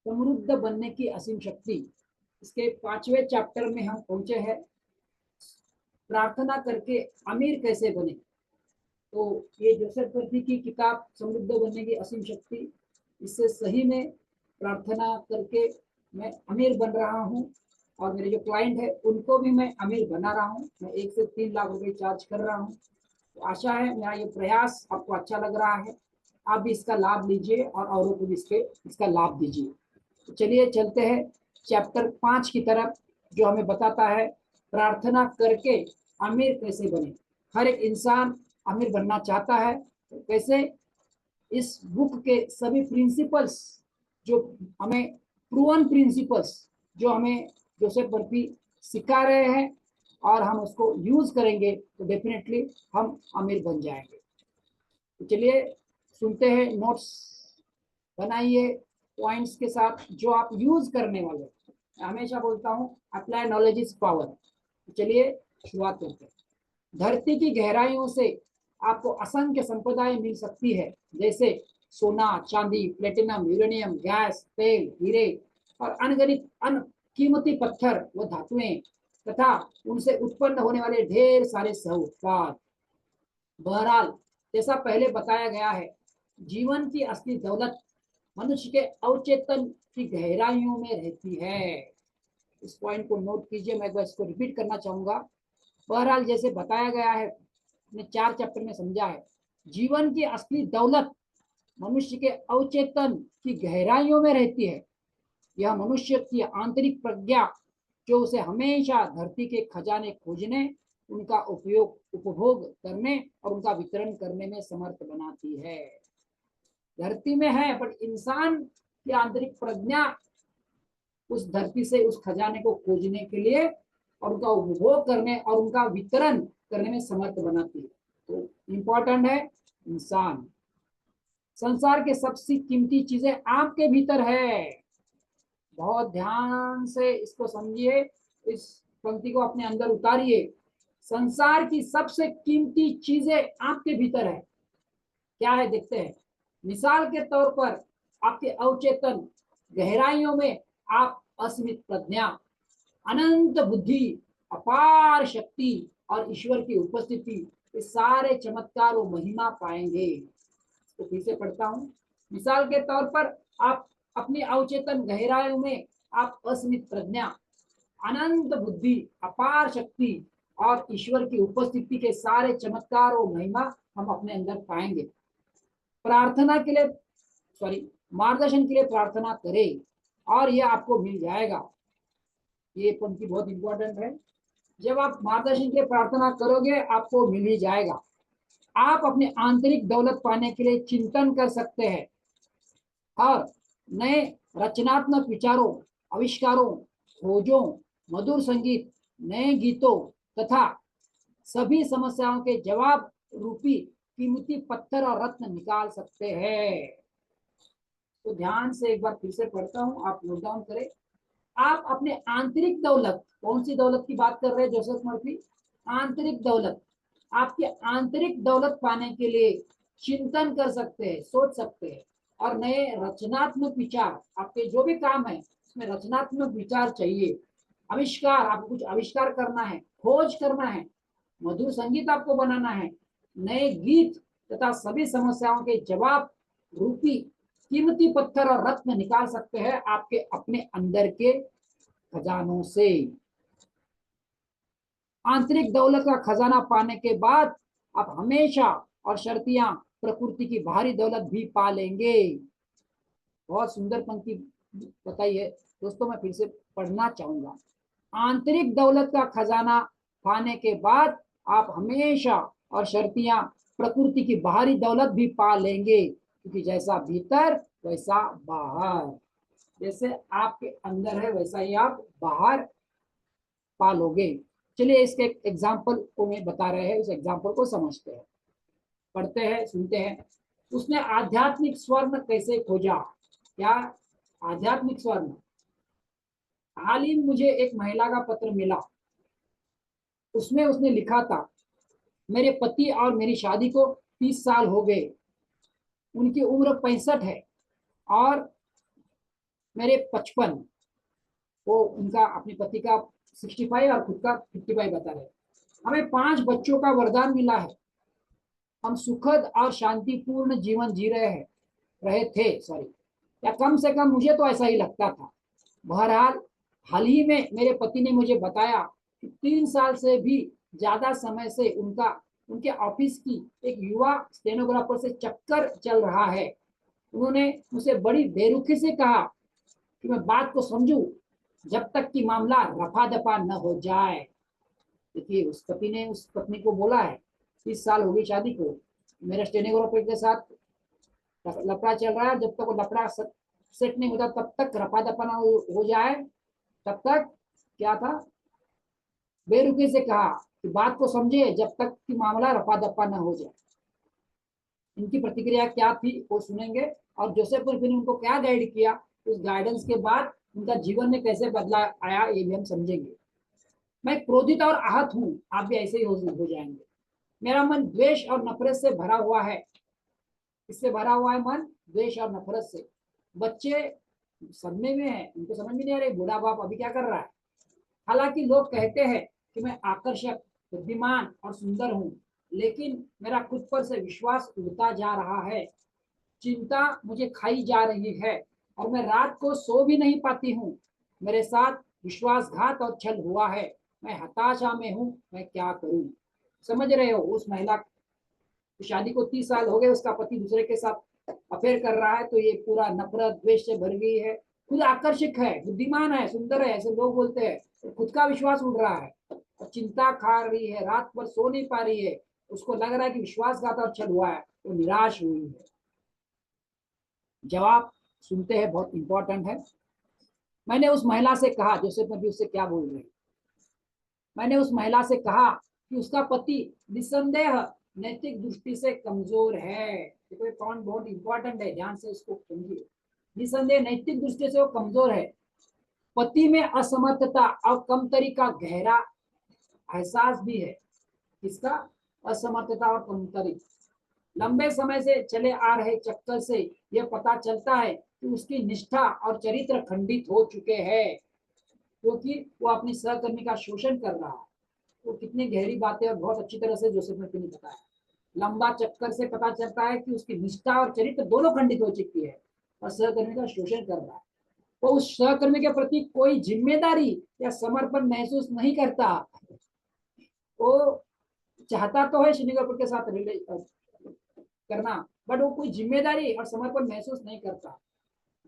समृद्ध बनने की असीम शक्ति। इसके 5वें चैप्टर में हम पहुंचे हैं, प्रार्थना करके अमीर कैसे बने। तो ये जोसेफ पर्फी की किताब समृद्ध बनने की असीम शक्ति, इससे सही में प्रार्थना करके मैं अमीर बन रहा हूँ और मेरे जो क्लाइंट है उनको भी मैं अमीर बना रहा हूँ। मैं 1 से 3 लाख रुपए चार्ज कर रहा हूँ। तो आशा है मेरा ये प्रयास आपको अच्छा लग रहा है, आप भी इसका लाभ लीजिए और औरों को भी इसका लाभ दीजिए। तो चलिए चलते हैं चैप्टर 5 की तरफ, जो हमें बताता है प्रार्थना करके अमीर कैसे बने। हर एक इंसान अमीर बनना चाहता है, तो कैसे इस बुक के सभी प्रिंसिपल्स जो हमें प्रूवन प्रिंसिपल्स जो हमें जोसेफ पर्फी सिखा रहे हैं और हम उसको यूज करेंगे तो डेफिनेटली हम अमीर बन जाएंगे। तो चलिए सुनते हैं, नोट्स बनाइए पॉइंट्स के साथ जो आप यूज करने वाले। मैं हमेशा बोलता हूँ अप्लाई नॉलेज इज पावर। तो चलिए शुरुआत करते हैं। धरती की गहराइयों से आपको असंख्य संपदाएं मिल सकती है, जैसे सोना, चांदी, प्लेटिनम, यूरेनियम, गैस, तेल, हीरे और अनगिनत कीमती पत्थर व धातुएं तथा उनसे उत्पन्न होने वाले ढेर सारे सह उत्पाद। बहरहाल जैसा पहले बताया गया है, जीवन की असली दौलत मनुष्य के अवचेतन की गहराइयों में रहती है। इस पॉइंट को नोट कीजिए, मैं इसको रिपीट करना चाहूंगा। बहरहाल जैसे बताया गया है, ने 4 चैप्टर में समझा है, जीवन की असली दौलत मनुष्य के अवचेतन की गहराइयों में रहती है। यह मनुष्य की आंतरिक प्रज्ञा जो उसे हमेशा धरती के खजाने खोजने, उनका उपभोग करने और उनका वितरण करने में समर्थ बनाती है। धरती में है, पर इंसान की आंतरिक प्रज्ञा उस धरती से उस खजाने को खोजने के लिए और उनका उपभोग करने और उनका वितरण करने में समर्थ बनाती है। तो इंपॉर्टेंट है इंसान। संसार के सबसे कीमती चीजें आपके भीतर है। बहुत ध्यान से इसको समझिए, इस पंक्ति को अपने अंदर उतारिए। संसार की सबसे कीमती चीजें आपके भीतर है। क्या है देखते हैं। मिसाल के तौर पर आपके अवचेतन गहराइयों में आप असीमित प्रज्ञा, अनंत बुद्धि, अपार शक्ति और ईश्वर की उपस्थिति, ये सारे चमत्कार और महिमा पाएंगे। तो फिर से पढ़ता हूं। मिसाल के तौर पर आप अपनी अवचेतन गहराइयों में आप असीमित प्रज्ञा, अनंत बुद्धि, अपार शक्ति और ईश्वर की उपस्थिति के सारे चमत्कार और महिमा हम अपने अंदर पाएंगे। प्रार्थना के लिए मार्गदर्शन के लिए प्रार्थना करें और यह आपको मिल जाएगा। ये पंक्ति बहुत इंपॉर्टेंट है। जब आप मार्गदर्शन के लिए प्रार्थना करोगे आपको मिल ही जाएगा। आप अपने आंतरिक दौलत पाने के लिए चिंतन कर सकते हैं और नए रचनात्मक विचारों, आविष्कारों, खोजों, मधुर संगीत, नए गीतों तथा सभी समस्याओं के जवाब रूपी कीमती पत्थर और रत्न निकाल सकते हैं। तो ध्यान से एक बार फिर से पढ़ता हूं, आप नोट डाउन करें। आप अपने आंतरिक दौलत, कौन सी दौलत की बात कर रहे हैं जोसेफ मर्फी? आंतरिक दौलत। आपके आंतरिक दौलत पाने के लिए चिंतन कर सकते हैं, सोच सकते हैं और नए रचनात्मक विचार, आपके जो भी काम है उसमें रचनात्मक विचार चाहिए, आविष्कार, आपको कुछ आविष्कार करना है, खोज करना है, मधुर संगीत आपको बनाना है, नए गीत तथा सभी समस्याओं के जवाब रूपी कीमती पत्थर और रत्न निकाल सकते हैं आपके अपने अंदर के खजानों से। आंतरिक दौलत का खजाना पाने के बाद आप हमेशा और शर्तियां प्रकृति की भारी दौलत भी पा लेंगे। बहुत सुंदर पंक्ति बताई है दोस्तों, मैं फिर से पढ़ना चाहूंगा। आंतरिक दौलत का खजाना पाने के बाद आप हमेशा और शर्तियां प्रकृति की बाहरी दौलत भी पा लेंगे, क्योंकि जैसा भीतर वैसा बाहर। जैसे आपके अंदर है वैसा ही आप बाहर पा लोगे। चलिए इसके एग्जाम्पल को मैं बता रहे हैं, उस एग्जाम्पल को समझते हैं, पढ़ते हैं, सुनते हैं। उसने आध्यात्मिक स्वर्ण कैसे खोजा? क्या आध्यात्मिक स्वर्ण? हाल ही मुझे एक महिला का पत्र मिला, उसमें उसने लिखा था, मेरे पति और मेरी शादी को 30 साल हो गए, उनकी उम्र 65 है और मेरे 55, वो उनका अपने पति का 65 और खुद का 55 बता रहे। हमें 5 बच्चों का वरदान मिला है। हम सुखद और शांतिपूर्ण जीवन जी रहे थे, सॉरी, या कम से कम मुझे तो ऐसा ही लगता था। बहरहाल हाल ही में मेरे पति ने मुझे बताया कि 3 साल से भी ज्यादा समय से उनके ऑफिस की एक युवा स्टेनोग्राफर से चक्कर चल रहा है। उन्होंने मुझसे बड़ी बेरुखी से कहा कि मैं बात को समझूं जब तक कि मामला रफा दफा न हो जाए। देखिए, उस पति ने उस पत्नी को बोला है 30 साल हो गई शादी को, मेरे स्टेनोग्राफर के साथ लफड़ा चल रहा है, जब तक वो लफड़ा सेट नहीं होता तब तक रफा दफा ना हो जाए, तब तक क्या था, बेरुखी से कहा कि बात को समझे जब तक कि मामला रफा दफा न हो जाए। इनकी प्रतिक्रिया क्या थी वो सुनेंगे, और जोसेफ मर्फी ने उनको क्या गाइड किया, उस गाइडेंस के बाद उनका जीवन में कैसे बदलाव आया ये भी हम समझेंगे। मैं क्रोधित और आहत हूँ, आप भी ऐसे ही हो जाएंगे। मेरा मन द्वेष और नफरत से भरा हुआ है। इससे भरा हुआ है मन, द्वेष और नफरत से। बच्चे सदमे में है, उनको समझ में नहीं आ रही बूढ़ा बाप अभी क्या कर रहा है। हालांकि लोग कहते हैं कि मैं आकर्षक, बुद्धिमान और सुंदर हूँ, लेकिन मेरा खुद पर से विश्वास उड़ता जा रहा है। चिंता मुझे खाई जा रही है और मैं रात को सो भी नहीं पाती हूँ। मेरे साथ विश्वासघात और छल हुआ है। मैं हताशा में हूँ, मैं क्या करूँ। समझ रहे हो, उस महिला की शादी को 30 साल हो गए, उसका पति दूसरे के साथ अफेयर कर रहा है, तो ये पूरा नफरत द्वेष से भर गई है। खुद आकर्षक है, बुद्धिमान है, सुंदर है, ऐसे लोग बोलते हैं, तो खुद का विश्वास उड़ रहा है और चिंता खा रही है, रात भर सो नहीं पा रही है। उसको लग रहा है कि विश्वासघात और छल हुआ है, तो निराश हुई है। जवाब सुनते हैं, बहुत इंपॉर्टेंट है। मैंने उस महिला से कहा, जोसेफ नबी उससे क्या बोल रहे हैं, मैंने उस महिला से कहा कि उसका पति निसंदेह नैतिक दृष्टि से कमजोर है। देखो ये पॉइंट बहुत इंपॉर्टेंट है, ध्यान से इसको समझिए। निसंदेह नैतिक दृष्टि से वो कमजोर है। पति में असमर्थता और कमतरी का गहरा एहसास भी है। किसका? असमर्थता और कमतरी। लंबे समय से चले आ रहे चक्कर से यह पता चलता है कि उसकी निष्ठा और चरित्र खंडित हो चुके हैं, क्योंकि वो अपनी सहकर्मी का शोषण कर रहा है। वो कितनी गहरी बातें और बहुत अच्छी तरह से जोसेफ ने बताया। लंबा चक्कर से पता चलता है कि उसकी निष्ठा और चरित्र दोनों खंडित हो चुकी है और सहकर्मी का शोषण कर रहा है। वो उस सहकर्मी के प्रति कोई जिम्मेदारी या समर्पण महसूस नहीं करता। वो चाहता तो है श्रीनिवास के साथ करना, बट वो कोई जिम्मेदारी और समर्पण महसूस नहीं करता,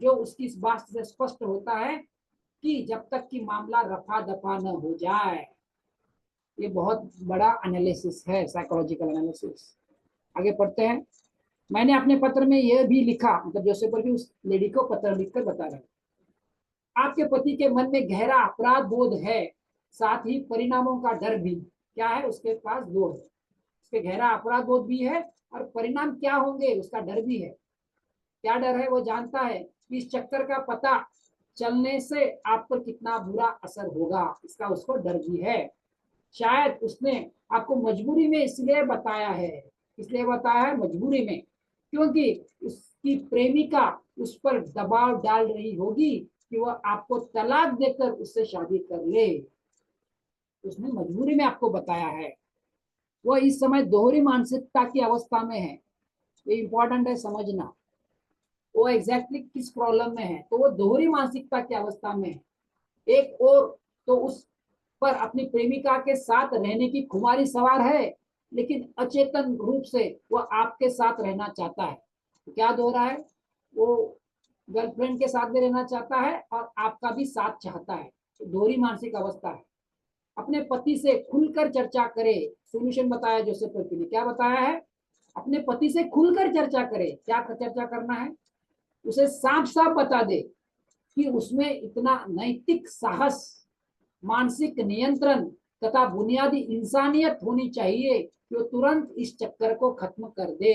जो उसकी इस बात से स्पष्ट होता है कि जब तक कि मामला रफा दफा न हो जाए। ये बहुत बड़ा एनालिसिस है, साइकोलॉजिकल एनालिसिस। आगे पढ़ते हैं। मैंने अपने पत्र में यह भी लिखा, मतलब जोसेफ भी उस लेडी को पत्र लिखकर बता रहे हैं, आपके पति के मन में गहरा अपराध बोध है, साथ ही परिणामों का डर भी। क्या है उसके पास? दो है, उसके गहरा अपराध बोध भी है और परिणाम क्या होंगे उसका डर भी है। क्या डर है? वो जानता है कि इस चक्कर का पता चलने से आप पर कितना बुरा असर होगा, इसका उसको डर भी है। शायद उसने आपको मजबूरी में इसलिए बताया है, इसलिए बताया है मजबूरी में, क्योंकि उसकी प्रेमिका उस पर दबाव डाल रही होगी कि वह आपको तलाक देकर उससे शादी कर ले। उसने मजबूरी में आपको बताया है। वह इस समय दोहरी मानसिकता की अवस्था में है। ये इंपॉर्टेंट है समझना, वो एग्जैक्टली किस प्रॉब्लम में है। तो वो दोहरी मानसिकता की अवस्था में है। एक और तो उस पर अपनी प्रेमिका के साथ रहने की खुमारी सवार है, लेकिन अचेतन रूप से वह आपके साथ रहना चाहता है। तो क्या दोहरा है? वो गर्लफ्रेंड के साथ भी रहना चाहता है और आपका भी साथ चाहता है। तो दोहरी मानसिक अवस्था है। अपने पति से खुलकर चर्चा करे, सोल्यूशन बताया जोसेफ ने। क्या बताया है? अपने पति से खुलकर चर्चा करे। क्या चर्चा करना है? उसे साफ साफ बता दे कि उसमें इतना नैतिक साहस, मानसिक नियंत्रण तथा बुनियादी इंसानियत होनी चाहिए कि वो तुरंत इस चक्कर को खत्म कर दे।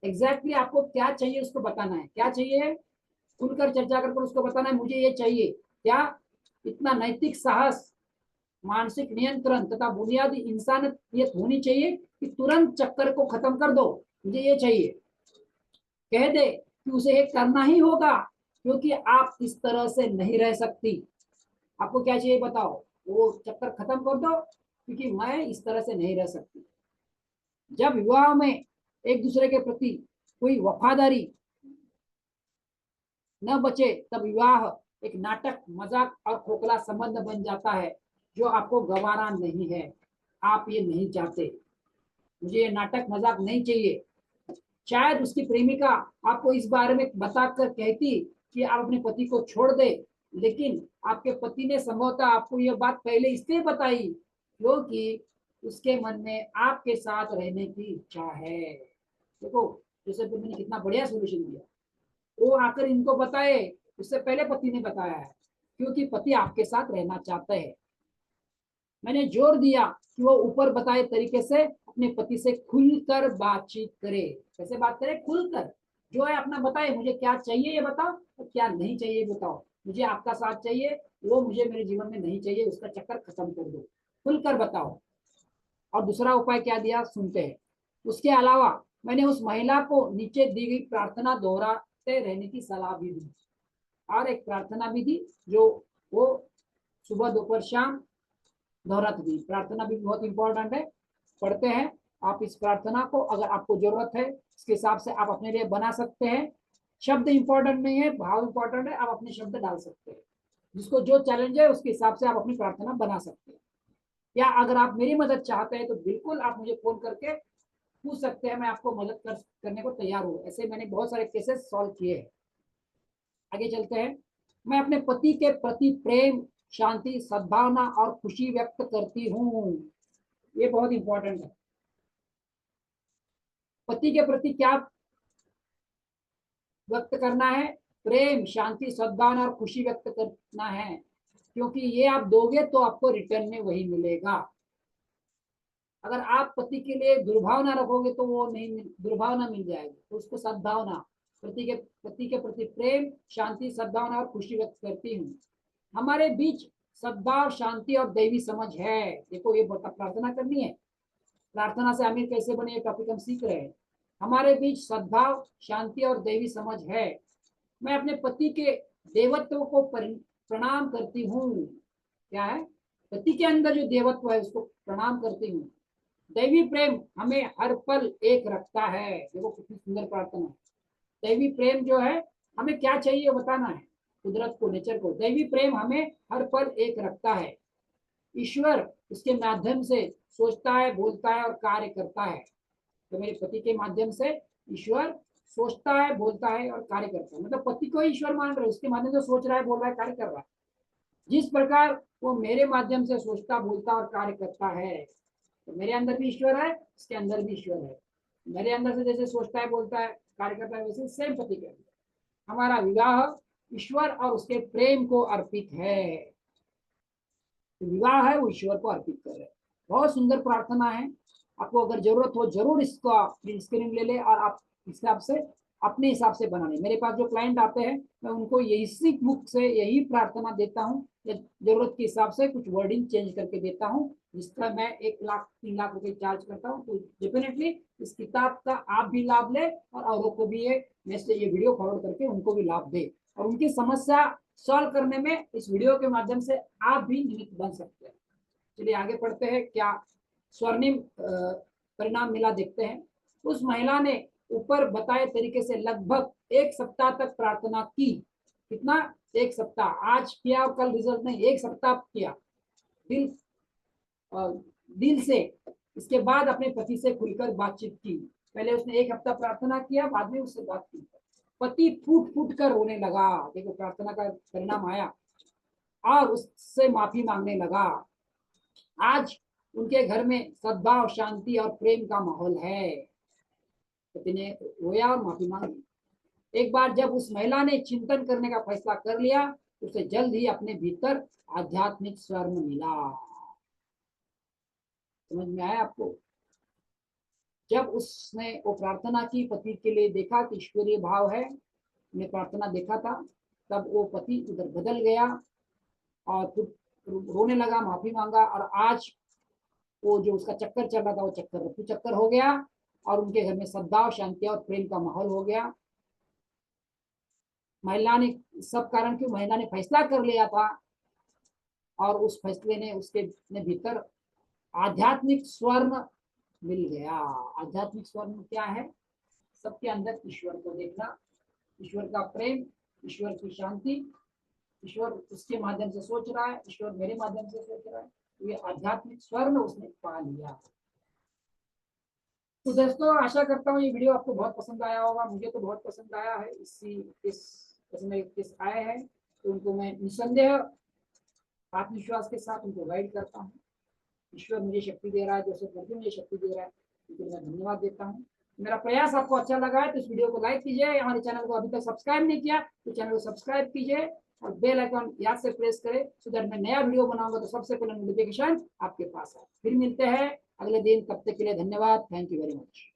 एग्जैक्टली आपको क्या चाहिए उसको बताना है। क्या चाहिए? खुलकर चर्चा कर उसको बताना है, मुझे ये चाहिए। क्या? इतना नैतिक साहस, मानसिक नियंत्रण तथा बुनियादी इंसानियत होनी चाहिए कि तुरंत चक्कर को खत्म कर दो, मुझे ये चाहिए। कह दे कि उसे ये करना ही होगा, क्योंकि आप इस तरह से नहीं रह सकती। आपको क्या चाहिए बताओ, वो चक्कर खत्म कर दो, क्योंकि मैं इस तरह से नहीं रह सकती। जब विवाह में एक दूसरे के प्रति कोई वफादारी न बचे, तब विवाह एक नाटक, मजाक और खोखला संबंध बन जाता है, जो आपको गवारा नहीं है। आप ये नहीं चाहते। मुझे ये नाटक मजाक नहीं चाहिए। शायद उसकी प्रेमिका आपको इस बारे में बताकर कहती कि आप अपने पति को छोड़ दे, लेकिन आपके पति ने संभवतः आपको यह बात पहले इसलिए बताई क्योंकि उसके मन में आपके साथ रहने की इच्छा है। देखो, जैसे मैंने कितना बढ़िया सोल्यूशन दिया। वो आकर इनको बताए, उससे पहले पति ने बताया है, क्योंकि पति आपके साथ रहना चाहते हैं। मैंने जोर दिया कि वो ऊपर बताए तरीके से अपने पति से खुलकर बातचीत करे। कैसे बात करे? खुलकर। जो है अपना बताए, मुझे क्या चाहिए ये बताओ, और क्या नहीं चाहिए बताओ। मुझे आपका साथ चाहिए, वो मुझे मेरे जीवन में नहीं चाहिए, उसका चक्कर खत्म कर दो। खुलकर बताओ। और दूसरा उपाय क्या दिया, सुनते हैं। उसके अलावा मैंने उस महिला को नीचे दी गई प्रार्थना दोहराते रहने की सलाह भी दी, और एक प्रार्थना भी दी जो वो सुबह दोपहर शाम दोहराती थी। प्रार्थना भी बहुत इंपॉर्टेंट है, पढ़ते हैं आप इस प्रार्थना को। अगर आपको जरूरत है, इसके हिसाब से आप अपने लिए बना सकते हैं। शब्द इंपॉर्टेंट नहीं है, भाव इंपॉर्टेंट है। आप अपने शब्द डाल सकते हैं, जिसको जो चैलेंज है उसके हिसाब से आप अपनी प्रार्थना बना सकते हैं। या अगर आप मेरी मदद चाहते हैं तो बिल्कुल आप मुझे फोन करके पूछ सकते हैं, मैं आपको मदद करने को तैयार हूँ। ऐसे मैंने बहुत सारे केसेस सॉल्व किए हैं। आगे चलते हैं। मैं अपने पति के प्रति प्रेम, शांति, सद्भावना और खुशी व्यक्त करती हूँ। ये बहुत इंपॉर्टेंट है। पति के प्रति क्या व्यक्त करना है? प्रेम, शांति, सद्भावना और खुशी व्यक्त करना है, क्योंकि ये आप दोगे तो आपको रिटर्न में वही मिलेगा। अगर आप पति के लिए दुर्भावना रखोगे तो वो नहीं, दुर्भावना मिल जाएगी। तो उसको सद्भावना, पति के प्रति प्रेम, शांति, सद्भावना और खुशी व्यक्त करती हूँ। हमारे बीच सद्भाव, शांति और दैवी समझ है। देखो, ये प्रार्थना करनी है। प्रार्थना से अमीर कैसे बने, ये टॉपिक हम सीख रहे हैं। हमारे बीच सद्भाव, शांति और दैवी समझ है। मैं अपने पति के देवत्व को प्रणाम करती हूँ। क्या है? पति के अंदर जो देवत्व है उसको प्रणाम करती हूँ। दैवी प्रेम हमें हर पल एक रखता है। देखो कितनी सुंदर प्रार्थना है। दैवी प्रेम जो है, हमें क्या चाहिए बताना है, कुदरत को, नेचर को। दैवी प्रेम हमें हर पल एक रखता है। ईश्वर इसके माध्यम से सोचता है, बोलता है और कार्य करता है। तो मेरे पति के माध्यम से ईश्वर सोचता है, बोलता है और कार्य करता है। मतलब पति को ईश्वर मान रहे, उसके माध्यम से सोच रहा है, बोल रहा है, कार्य कर रहा है। जिस प्रकार वो मेरे माध्यम से सोचता, बोलता और कार्य करता है, तो मेरे अंदर भी ईश्वर है, उसके अंदर भी ईश्वर है। मेरे अंदर से जैसे सोचता है, बोलता है, कार्य करता है, वैसे सेम पति के अंदर। हमारा विवाह ईश्वर और उसके प्रेम को अर्पित है। तो विवाह है वो ईश्वर को अर्पित कर रहे हैं। बहुत सुंदर प्रार्थना है। आपको अगर जरूरत हो जरूर इसका प्रिंट स्क्रीन ले ले, और आप हिसाब से, अपने हिसाब से बना ले। मेरे पास जो क्लाइंट आते हैं, मैं उनको यही बुक से यही प्रार्थना देता हूँ, या जरूरत के हिसाब से कुछ वर्डिंग चेंज करके देता हूँ, जिसका मैं 1 लाख 3 लाख रुपए चार्ज करता हूँ। तो डेफिनेटली इस किताब का आप भी लाभ ले, और औरों को भी ये मैसेज, ये वीडियो फॉरवर्ड करके उनको भी लाभ दे, और उनकी समस्या सॉल्व करने में इस वीडियो के माध्यम से आप भी निमित्त बन सकते हैं। चलिए आगे पढ़ते हैं। क्या स्वर्णिम परिणाम मिला, देखते हैं। उस महिला ने ऊपर बताए तरीके से लगभग 1 सप्ताह तक प्रार्थना की। कितना? 1 सप्ताह। आज किया और कल रिजल्ट नहीं, 1 सप्ताह किया दिल दिल से। इसके बाद अपने पति से खुलकर बातचीत की। पहले उसने 1 हफ्ता प्रार्थना किया, बाद में उससे बात की। पति फूट फूट कर रोने लगा। देखो प्रार्थना का परिणाम आया, और उससे माफी मांगने लगा। आज उनके घर में सद्भाव, शांति और प्रेम का माहौल है। पति ने रोया और माफी मांगी। एक बार जब उस महिला ने चिंतन करने का फैसला कर लिया, तो उसे जल्द ही अपने भीतर आध्यात्मिक स्वर्ण मिला। समझ में आया आपको? जब उसने वो प्रार्थना की, पति के लिए देखा कि ईश्वरीय भाव है, ने प्रार्थना देखा था, तब वो पति उधर बदल गया और फिर रोने लगा, माफी मांगा। और आज वो जो उसका चक्कर चल रहा था, वो चक्कर रफू चक्कर हो गया, और उनके घर में सद्भाव, शांति और प्रेम का माहौल हो गया। महिला ने सब कारण क्यों महिला ने फैसला कर लिया था और उस फैसले ने उसके भीतर आध्यात्मिक स्वर्ण मिल गया। आध्यात्मिक स्वर्ण क्या है? सबके अंदर ईश्वर को देखना, ईश्वर का प्रेम, ईश्वर की शांति, ईश्वर उसके माध्यम से सोच रहा है, ईश्वर मेरे माध्यम से सोच रहा है, तो ये आध्यात्मिक स्वर्ण उसने पा लिया। तो दोस्तों आशा करता हूँ ये वीडियो आपको बहुत पसंद आया होगा। मुझे तो बहुत पसंद आया है। इस आए हैं तो उनको मैं निसंदेह आत्मविश्वास के साथ उनको गाइड करता हूँ। ईश्वर मुझे शक्ति दे रहा है, जैसे प्रभु मुझे शक्ति दे रहा है, तो मैं धन्यवाद देता हूँ। मेरा प्रयास आपको अच्छा लगा है तो इस वीडियो को लाइक कीजिए। हमारे चैनल को अभी तक सब्सक्राइब नहीं किया तो चैनल को सब्सक्राइब कीजिए और बेल आइकन याद से प्रेस करें, सो दैट मैं नया वीडियो बनाऊंगा तो सबसे पहले नोटिफिकेशन आपके पास है। फिर मिलते हैं अगले दिन, तब तक के लिए धन्यवाद। Thank you very much.